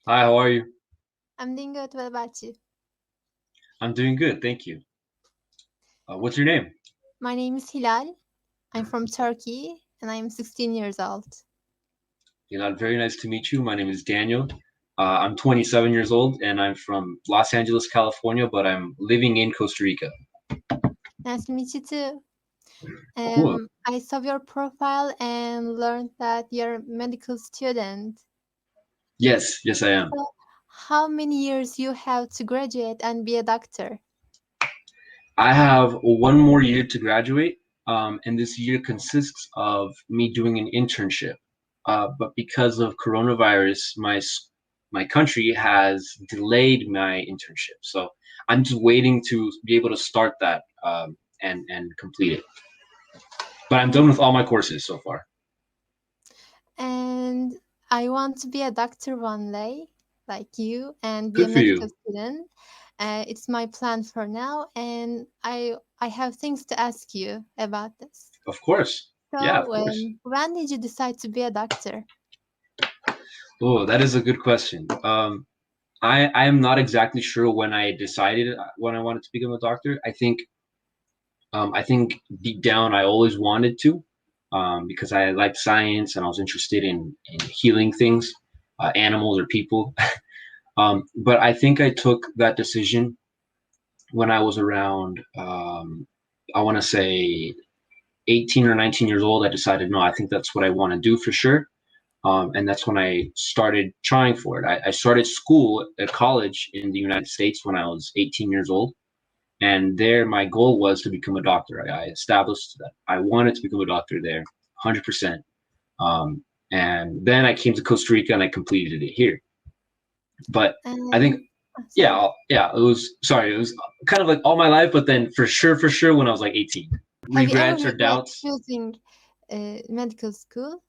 Hi, how are you? I'm doing good. What about you? I'm doing good, thank you. What's your name? My name is Hilal. I'm from Turkey and I'm 16 years old. Very nice to meet you. My name is Daniel. I'm 27 years old and I'm from Los Angeles, California, but I'm living in Costa Rica. Nice to meet you too. Cool. I saw your profile and learned that you're a medical student. Yes, yes, I am. So, how many years you have to graduate and be a doctor? I have one more year to graduate, and this year consists of me doing an internship. But because of coronavirus, my country has delayed my internship. So I'm just waiting to be able to start that and complete it. But I'm done with all my courses so far. And I want to be a doctor one day, like you, and be a Good for medical you. student. It's my plan for now, and I have things to ask you about this. Of course. Yeah, of So, course. when did you decide to be a doctor? Oh, that is a good question. I am not exactly sure when I decided when I wanted to become a doctor. I think deep down I always wanted to, because I liked science and I was interested in healing things, animals or people. But I think I took that decision when I was around, I want to say 18 or 19 years old. I decided, no, I think that's what I want to do for sure. And that's when I started trying for it. I started school at college in the United States when I was 18 years old. And there, my goal was to become a doctor. I established that I wanted to become a doctor there, 100%. And then I came to Costa Rica and I completed it here. But I think, And sorry. yeah, it was kind of like all my life, but then for sure, when I was like 18. Have you ever Regrets or regret doubts? choosing medical school?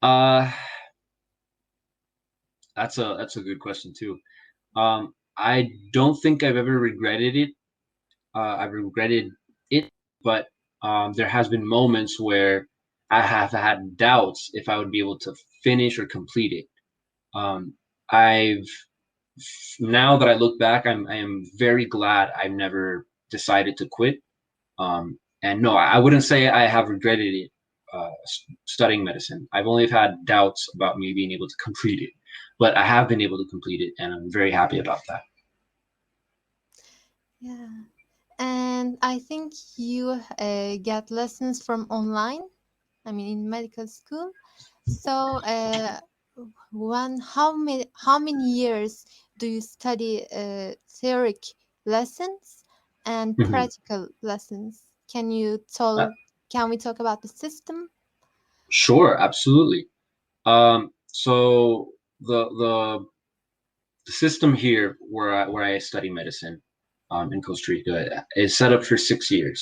Uh, that's a good question too. I don't think I've ever regretted it. I've regretted it, but there has been moments where I have had doubts if I would be able to finish or complete it. I've Now that I look back, I am very glad I never decided to quit. And no, I wouldn't say I have regretted it studying medicine. I've only had doubts about me being able to complete it, but I have been able to complete it, and I'm very happy about that. Yeah. And I think you get lessons from online. I mean, in medical school. So, how many years do you study theoric lessons and Mhm. practical lessons? Uh, Can we talk about the system? sure, absolutely. So the system here where I study medicine, in Costa Rica, is set up for 6 years.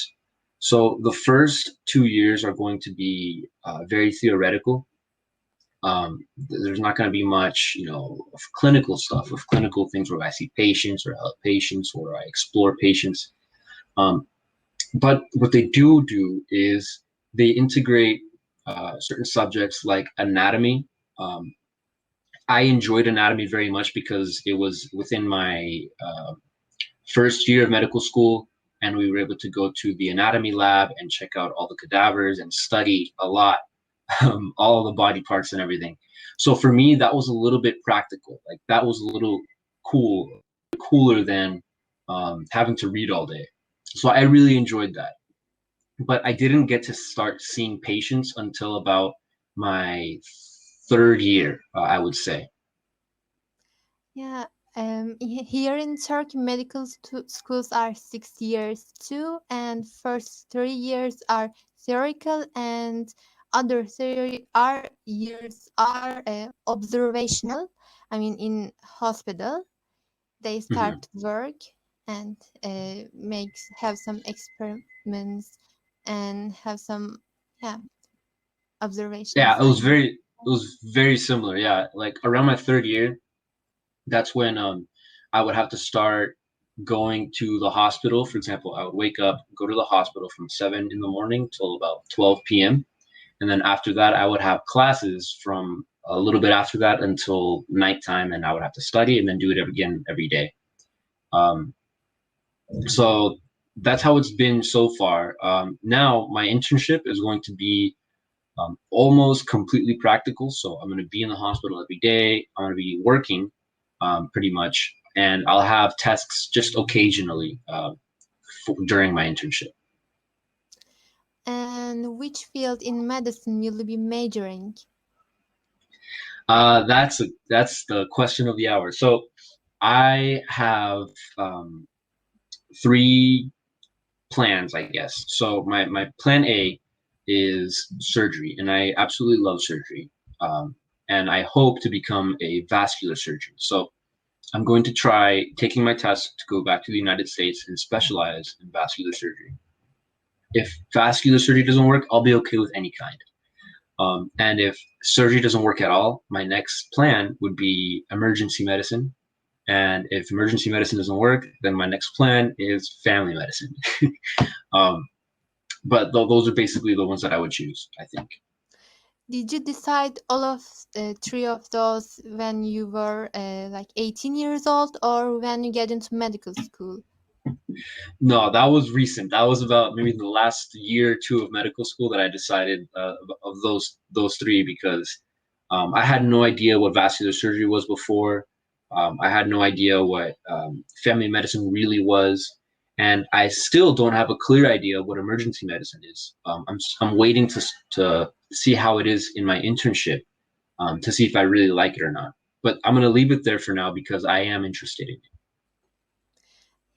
So the first 2 years are going to be very theoretical. There's not going to be much, of clinical stuff, of clinical things where I see patients or help patients or I explore patients. Um, but what they do is they integrate certain subjects like anatomy. Um, I enjoyed anatomy very much because it was within my first year of medical school, and we were able to go to the anatomy lab and check out all the cadavers and study a lot, all the body parts and everything. So for me, that was a little bit practical. Like that was a little cooler than having to read all day. So I really enjoyed that. But I didn't get to start seeing patients until about my third year, I would say. Yeah, here in Turkey, schools are 6 years too, and first 3 years are theoretical, and other theory are years are observational. I mean, in hospital, they Mhm. start work and have some experiments and have some, yeah, Yeah, observations. it was very similar. Yeah, like around my third year, that's when I would have to start going to the hospital. For example, I would wake up, go to the hospital from 7 in the morning till about 12 p.m. And then after that, I would have classes from a little bit after that until nighttime, and I would have to study and then do it again every day. Um, so that's how it's been so far. Now my internship is going to be almost completely practical. So I'm going to be in the hospital every day. I'm going to be working pretty much, and I'll have tests just occasionally during my internship. And which field in medicine will you be majoring? That's the question of the hour. So I have three plans, I guess. So my plan A is surgery, and I absolutely love surgery. And I hope to become a vascular surgeon. So I'm going to try taking my test to go back to the United States and specialize in vascular surgery. If vascular surgery doesn't work, I'll be okay with any kind. And if surgery doesn't work at all, my next plan would be emergency medicine. And if emergency medicine doesn't work, then my next plan is family medicine. um, but those are basically the ones that I would choose, I think. Did you decide all of three of those when you were like 18 years old or when you get into medical school? No, that was recent. That was about maybe the last year or two of medical school that I decided of those three because I had no idea what vascular surgery was before. I had no idea what family medicine really was, and I still don't have a clear idea what emergency medicine is. I'm waiting to see how it is in my internship to see if I really like it or not. But I'm gonna leave it there for now because I am interested in it.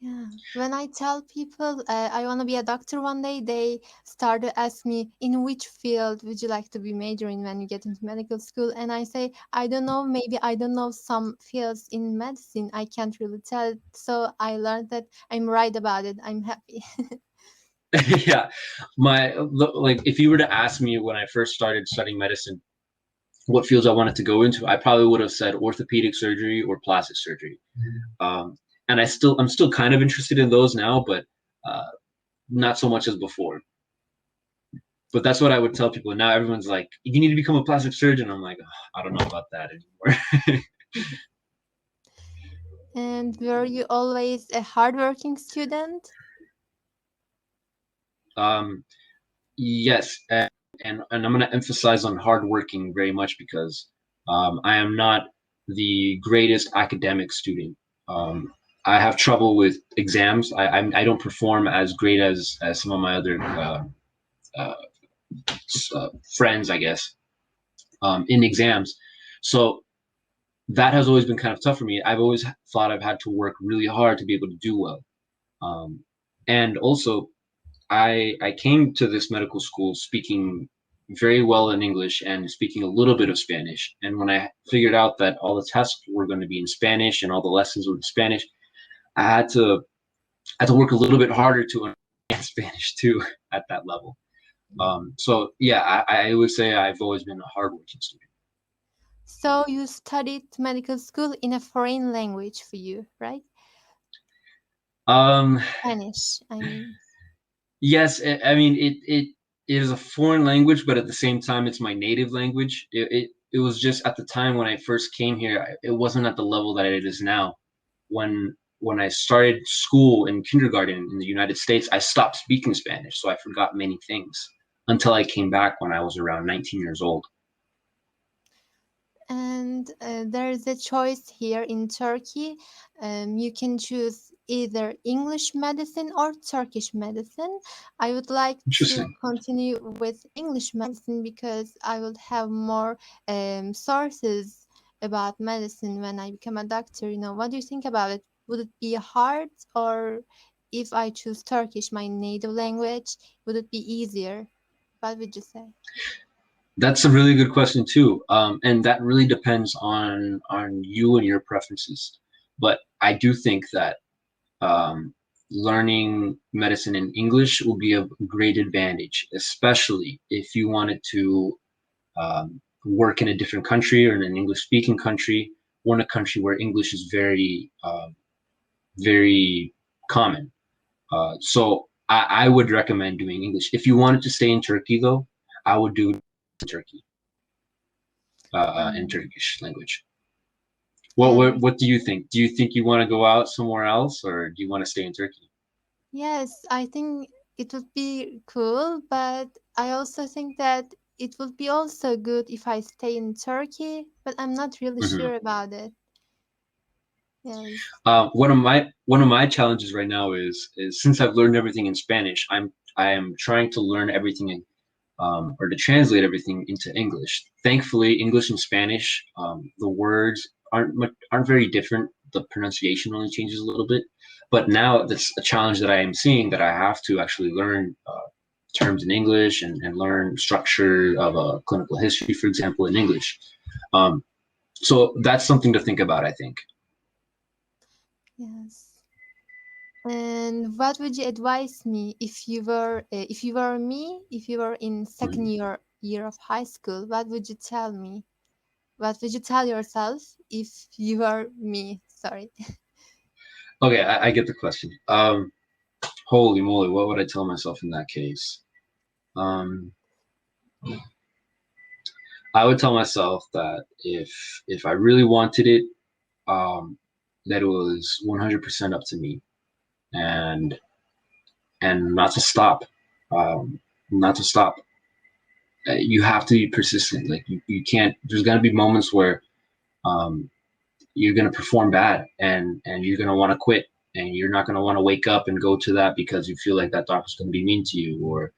Yeah. When I tell people I want to be a doctor one day, they start to ask me, in which field would you like to be majoring when you get into medical school? And I say, I don't know, maybe I don't know some fields in medicine. I can't really tell. So I learned that I'm right about it. I'm happy. Yeah, like if you were to ask me when I first started studying medicine what fields I wanted to go into, I probably would have said orthopedic surgery or plastic surgery. Um, and I'm still kind of interested in those now, but uh, not so much as before. But that's what I would tell people. Now everyone's like, "You need to become a plastic surgeon." I'm like, oh, I don't know about that anymore. And were you always a hardworking student? um, yes, and I'm going to emphasize on hardworking very much because I am not the greatest academic student. Um, I have trouble with exams. I don't perform as great as some of my other uh, friends, I guess, in exams. So that has always been kind of tough for me. I've always thought I've had to work really hard to be able to do well. Um, and also, I came to this medical school speaking very well in English and speaking a little bit of Spanish. And when I figured out that all the tests were going to be in Spanish and all the lessons were in Spanish, I had to work a little bit harder to understand Spanish too at that level. So yeah, I would say I've always been a hardworking student. So you studied medical school in a foreign language for you, right? Um, Spanish, I mean. yes, I mean it is a foreign language, but at the same time, it's my native language. It was just at the time when I first came here, it wasn't at the level that it is now. When I started school in kindergarten in the United States, I stopped speaking Spanish, so I forgot many things until I came back when I was around 19 years old. And there is a choice here in Turkey. You can choose either English medicine or Turkish medicine. I would like to Interesting. continue with English medicine because I would have more sources about medicine when I become a doctor. You know, what do you think about it? Would it be hard, or if I choose Turkish, my native language, would it be easier? What would you say? That's a really good question too, and that really depends on you and your preferences. But I do think that learning medicine in English will be a great advantage, especially if you wanted to work in a different country or in an English-speaking country, or in a country where English is very common. So I would recommend doing English. If you wanted to stay in Turkey, though, I would do Turkey, in Mm. Turkish language. And What do you think? Do you think you want to go out somewhere else, or do you want to stay in Turkey? yes, I think it would be cool, but I also think that it would be also good if I stay in Turkey, but I'm not really Hmm. sure about it. Yes. One of my challenges right now is since I've learned everything in Spanish, I am trying to learn everything in or to translate everything into English. Thankfully, English and Spanish, the words aren't very different. The pronunciation only changes a little bit. But now that's a challenge that I am seeing, that I have to actually learn terms in English, and learn structure of a clinical history, for example, in English. Um, so that's something to think about, I think. Yes. And what would you advise me if you were me, if you were in second Mhm. year of high school, what would you tell me? What would you tell yourself if you were me? Sorry. Okay, I get the question. Holy moly, what would I tell myself in that case? Um, I would tell myself that if I really wanted it, um, that it was 100% up to me, and not to stop, not to stop. You have to be persistent. Like you can't. There's gonna be moments where um, you're gonna perform bad, and you're gonna want to quit, and you're not gonna want to wake up and go to that because you feel like that doctor's gonna be mean to you or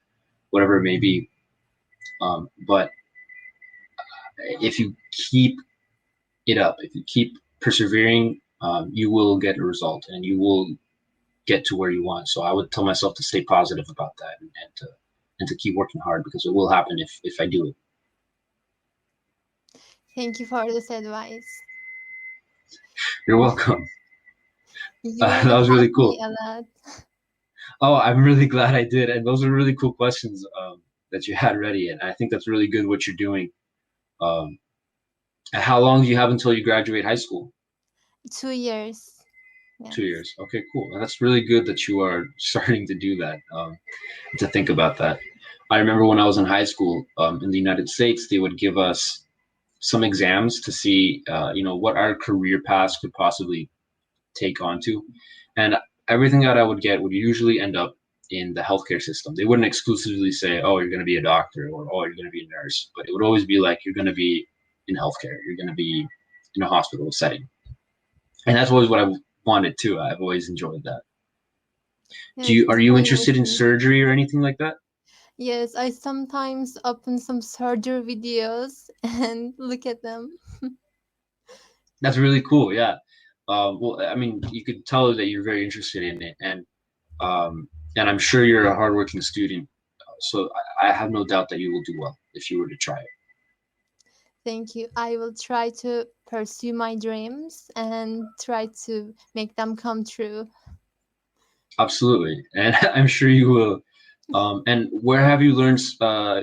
whatever it may be. But if you keep it up, if you keep persevering, you will get a result, and you will get to where you want. So I would tell myself to stay positive about that, and to keep working hard, because it will happen if I do it. Thank you for this advice. You're welcome. You That really was really helped me cool. a lot. Oh, I'm really glad I did, and those are really cool questions that you had ready, and I think that's really good what you're doing. Um, how long do you have until you graduate high school? 2 years. 2 years. Yes. Okay, cool. And that's really good that you are starting to do that. To think about that. I remember when I was in high school in the United States, they would give us some exams to see, what our career paths could possibly take onto, and everything that I would get would usually end up in the healthcare system. They wouldn't exclusively say, "Oh, you're going to be a doctor," or "Oh, you're going to be a nurse," but it would always be like, "You're going to be in healthcare. You're going to be in a hospital setting," and that's always what I wanted too. I've always enjoyed that. Yes, Are the you same with interested in me. surgery or anything like that? Yes, I sometimes open some surgery videos and look at them. That's really cool. Yeah. Well, I mean, you could tell that you're very interested in it, um, and I'm sure you're a hardworking student. So I have no doubt that you will do well if you were to try it. Thank you. I will try to pursue my dreams and try to make them come true. Absolutely, and I'm sure you will. And where have you learned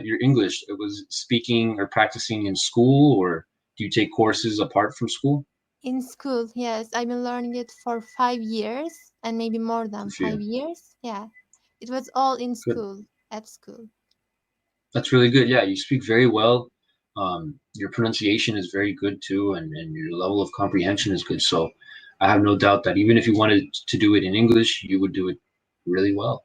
your English? It was speaking or practicing in school, or do you take courses apart from school? In school, yes, I've been learning it for 5 years and maybe more than Good for five you. years. Yeah, it was all in Good. school, at school. That's really good. Yeah, you speak very well. Your pronunciation is very good too, and your level of comprehension is good. So I have no doubt that even if you wanted to do it in English, you would do it really well.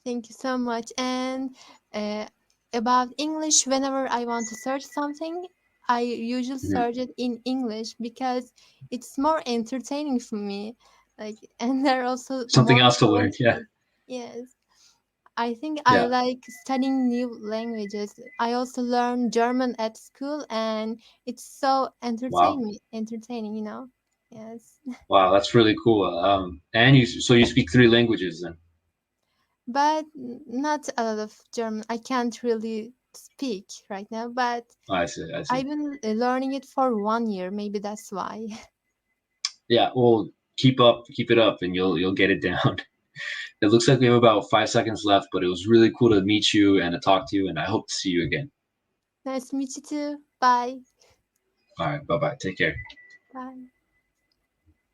Thank you so much. And uh, about English, whenever I want to search something, I usually Mhm. search it in English because it's more entertaining for me. Like, and there are also Something more else to learn. Yeah. sources. Yes. I think I Yeah. like studying new languages. I also learned German at school and it's so Wow. entertaining. Yes. Wow. That's really cool. And so you speak three languages then. But not a lot of German. I can't really speak right now, but Oh, I see. I I've see. been learning it for 1 year. Maybe that's why. Yeah. Well, keep it up, and you'll get it down. It looks like we have about 5 seconds left, but it was really cool to meet you and to talk to you, and I hope to see you again. Nice to meet you too. Bye. All right. Bye bye. Take care. Bye.